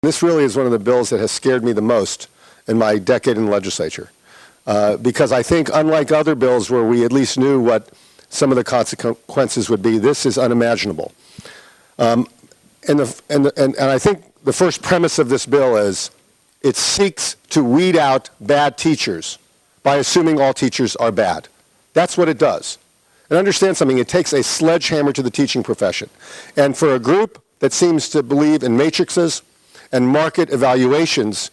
This really is one of the bills that has scared me the most in my decade in the legislature. Because I think, unlike other bills where we at least knew what some of the consequences would be, this is unimaginable. And I think the first premise of this bill is it seeks to weed out bad teachers by assuming all teachers are bad. That's what it does. And understand something, it takes a sledgehammer to the teaching profession. And for a group that seems to believe in matrices and market evaluations,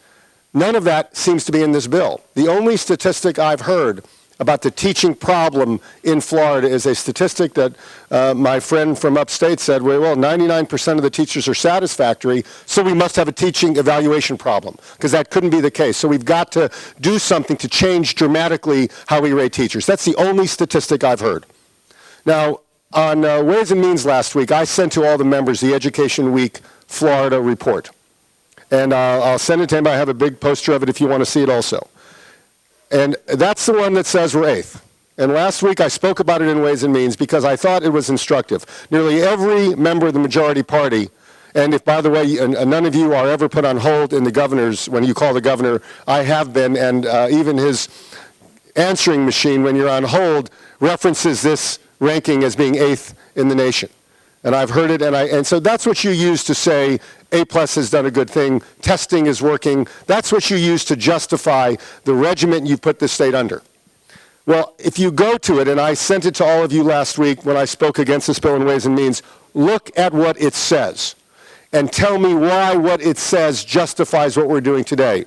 none of that seems to be in this bill. The only statistic I've heard about the teaching problem in Florida is a statistic that my friend from upstate said, well, 99% of the teachers are satisfactory, so we must have a teaching evaluation problem, because that couldn't be the case. So we've got to do something to change dramatically how we rate teachers. That's the only statistic I've heard. Now, on Ways and Means last week, I sent to all the members the Education Week Florida report. And I'll send it to anybody. I have a big poster of it if you want to see it also. And that's the one that says we're eighth. And last week I spoke about it in Ways and Means because I thought it was instructive. Nearly every member of the majority party, and if, by the way, none of you are ever put on hold in the governor's, when you call the governor, I have been, and even his answering machine, when you're on hold, references this ranking as being eighth in the nation. And I've heard it, and so that's what you use to say A+ has done a good thing, testing is working. That's what you use to justify the regiment you put the state under. Well, if you go to it, and I sent it to all of you last week when I spoke against this bill in Ways and Means, look at what it says and tell me why what it says justifies what we're doing today.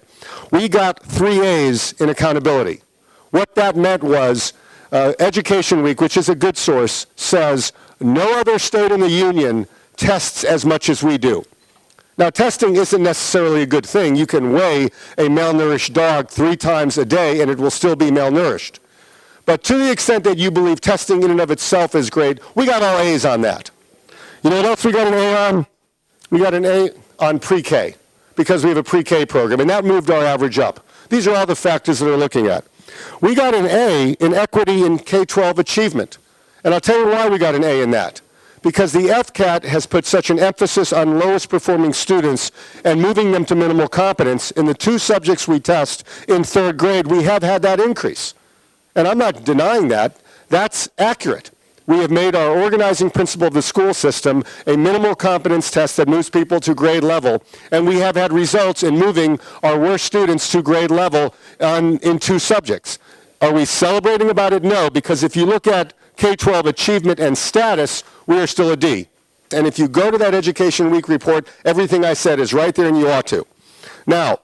We got 3 A's in accountability. What that meant was Education Week, which is a good source, says no other state in the union tests as much as we do. Now, testing isn't necessarily a good thing. You can weigh a malnourished dog 3 times a day and it will still be malnourished. But to the extent that you believe testing in and of itself is great, we got all A's on that. You know what else we got an A on? We got an A on pre-K, because we have a pre-K program, and that moved our average up. These are all the factors that we're looking at. We got an A in equity in K-12 achievement. And I'll tell you why we got an A in that. Because the FCAT has put such an emphasis on lowest performing students and moving them to minimal competence. In the 2 subjects we test in 3rd grade, we have had that increase. And I'm not denying that. That's accurate. We have made our organizing principle of the school system a minimal competence test that moves people to grade level. And we have had results in moving our worst students to grade level in 2 subjects. Are we celebrating about it? No, because if you look at K-12 achievement and status, we are still a D. And if you go to that Education Week report, everything I said is right there, and you ought to. Now,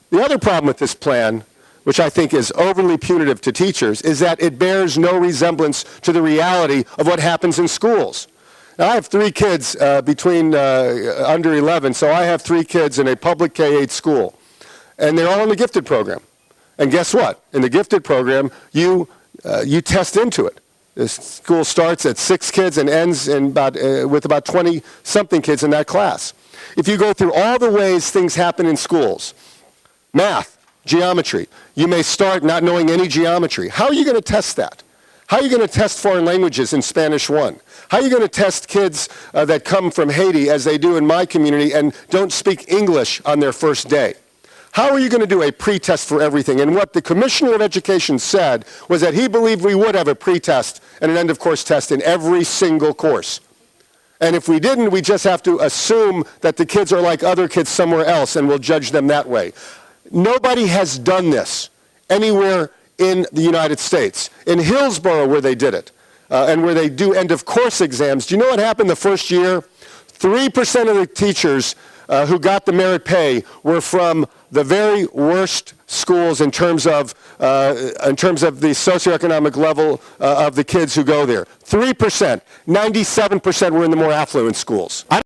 the other problem with this plan, which I think is overly punitive to teachers, is that it bears no resemblance to the reality of what happens in schools. Now, I have 3 kids between under 11, so I have 3 kids in a public K-8 school. And they're all in the gifted program. And guess what? In the gifted program, you test into it. The school starts at 6 kids and ends in with about 20-something kids in that class. If you go through all the ways things happen in schools, math, geometry, you may start not knowing any geometry. How are you going to test that? How are you going to test foreign languages in Spanish 1? How are you going to test kids that come from Haiti, as they do in my community, and don't speak English on their first day? How are you going to do a pre-test for everything? And what the Commissioner of Education said was that he believed we would have a pre-test and an end-of-course test in every single course. And if we didn't, we just have to assume that the kids are like other kids somewhere else, and we'll judge them that way. Nobody has done this anywhere in the United States. In Hillsborough, where they did it, and where they do end-of-course exams, do you know what happened the first year? 3% of the teachers who got the merit pay were from the very worst schools in terms of the socioeconomic level of the kids who go there. 3%. 97% were in the more affluent schools.